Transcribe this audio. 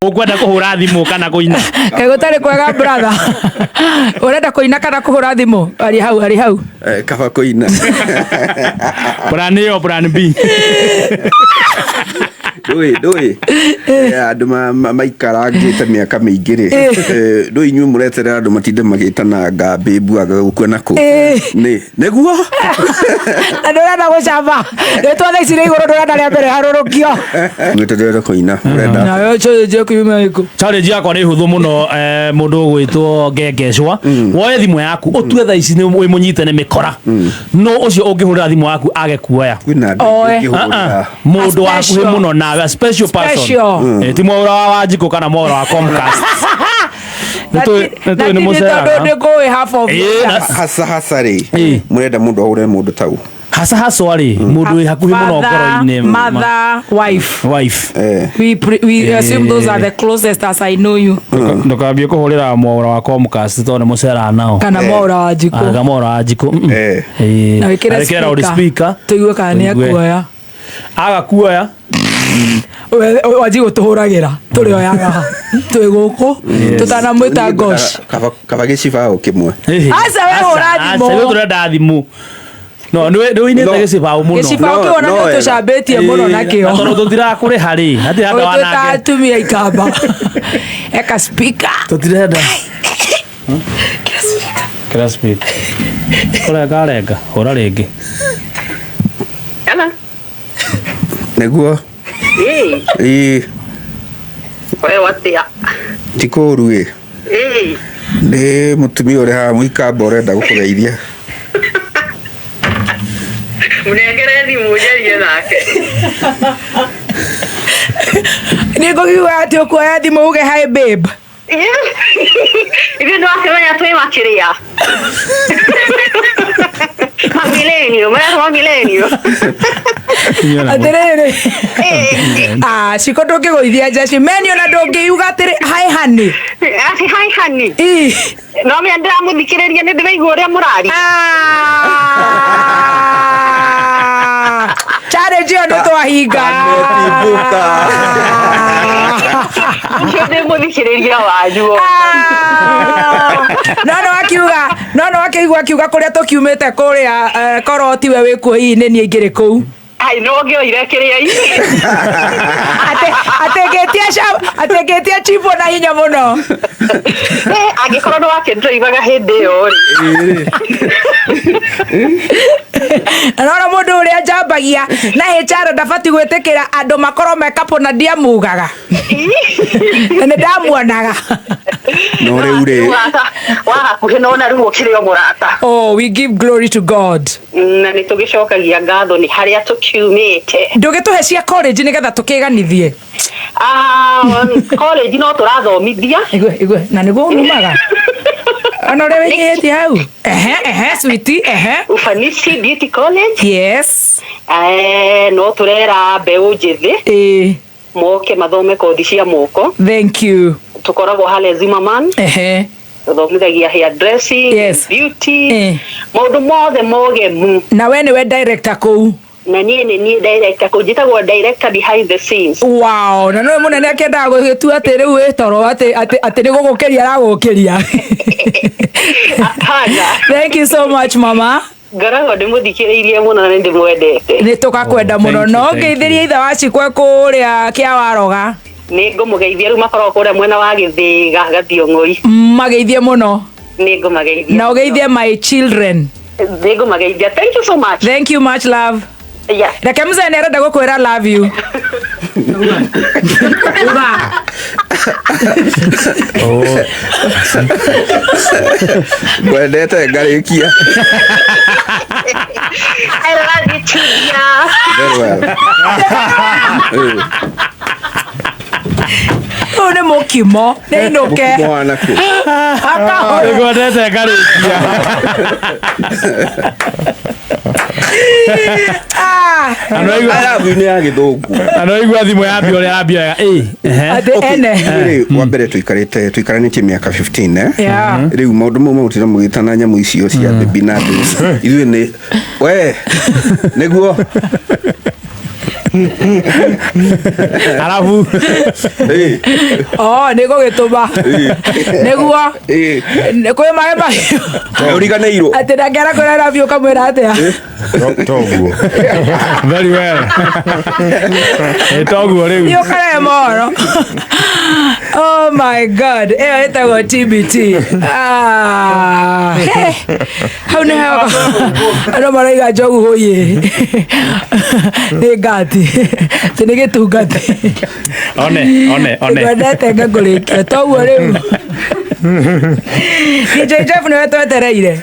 ukwenda kuhura thimu kana kuina kai gutari kwega brother urenda kuina kana kuhura thimu ari hau kaba kuina plan A or plan B Doi andu maikarangite miaka miingi ri ndui nyue mureterera andu matinde magitana ngambi mbuaga gukua nako ni neguo andu renda gucamba twatha ici iguru ndurenda ria mbere harurukio ngeterera kuina urenda nayo je kuima iko challenge yakwa ni huthu muno mundu gwitwo ngengecwa woye thimu yaku utue tha ici ni munyite ni mikora no ucio ungihurira thimu yaku age kuoya kwina mundu waku muno na a special person ti mwaura wa Wanjikũ kana mwaura wa Comcast ni musera ndo go half of hasa ri murenda mundu aure mundu tau hasa ri mundu hakuhi muno ngoro-ini mother wife we assume those are the closest as I know you ndokambie kuhurira mwaura wa Comcast to ni musera nao kana mwaura wa Wanjikũ aga mwaura wa Wanjikũ na wikira speaker tuigue kana ni akuoya agakuoya Wanjikũ tuhuragira turi oyaga twi guku tutana mwita gosh kaba giciba ukimwe asa we hura thimu asa we turenda thimu no ndu inete giciba muno giciba ukiona no tucambitie muno nakio atono tutira kuri hari hati hata wanake tutumia ikamba eka speaker tutirenda kila speaker kolega hura ringi ana neguo wewe watia tikuru ni mutumia uri ha muikamba urenda gukugeithia munengere thimu jerie nake ni ngogiwa ati ukuoya thimu uge hi babe ibi ndo akimenya twi makiria milenio atiriri ciko ndungiguithia njaci meni ona ndungiuga atiri hi honey ati hi honey no me ndira muthikiriria ni ndiraigua uria murari challenge yo ndo twahinga ndi muthikiriria wanyu no akiuga kuria tukiumite kuria koroti we wikuo hii ni nie ngiri kuu ai no ngioire kiria ii ategetia chipo na hinya muno angikorwo ndo wakindrivaga hindi iyo no mundu uria njambagia na HR ndabati gwitikira andu makorwo mekapo na ndiamugaga ni ndamuonaga no riu ri wagakuhi no na riu ukirio murata we give glory to God na ni tugicokagia ngatho ni haria tukiumite ndugituhe cia college nigetha tukiganithie college no turathomithia igwe na niguo numaga ana rewe nyeti hau sweetie ufanisi beauty college yes no turera mbeu njithi moke mathome kothi cia moko thank you tukoragwo hale Zimmerman tuthomithagia hair dressing beauty maundu mothe mogemu na we niwe director kuu na nie director kujitagwo director behind the scenes wow na no munene akenda gugitua ati riu witoro ati ni gugukeria aragukeria thank you so much mama ngarago ndimuthikiriirie muno na ndimwendete ni tukakwenda muno no ngeithirie itha wacikwe kuria kia waroga ni ngumugeithia riu makorwo kuria mwena wa Githiga Gathiong'ori mageithie muno ni ngumageithia na ugeithie my children ni ngumageithia thank you so much thank you much love yeah reke mzee nenda gukwira love you gwendete ngarikia I love you too yeah very well ni mukimo ni nuke mwana ku gwendete ngarikia arabu ni ya githungu anoigua thimu ya mbio ya mbia wa mbere tuikaranitie miaka 15 riu maundu mau mautira mugitana nyamu icio cia baby na ithuĩ ni we niguo Alafu nä gå gä tå ma nä guo kwä maä mahiå Uriganĩirwo. atä ndangäara kwä rera biå kamwä ra atä a Toguo. very well. Toguo rĩu. biå karee mohoro oh my god ä yo ä tagwo TBT hau nä heo andå maraiga njogu hå yä nä ngati tä nä gä tungati ndwendete ngakå rä kia toguo rä u DJ Jeff nä we twetereire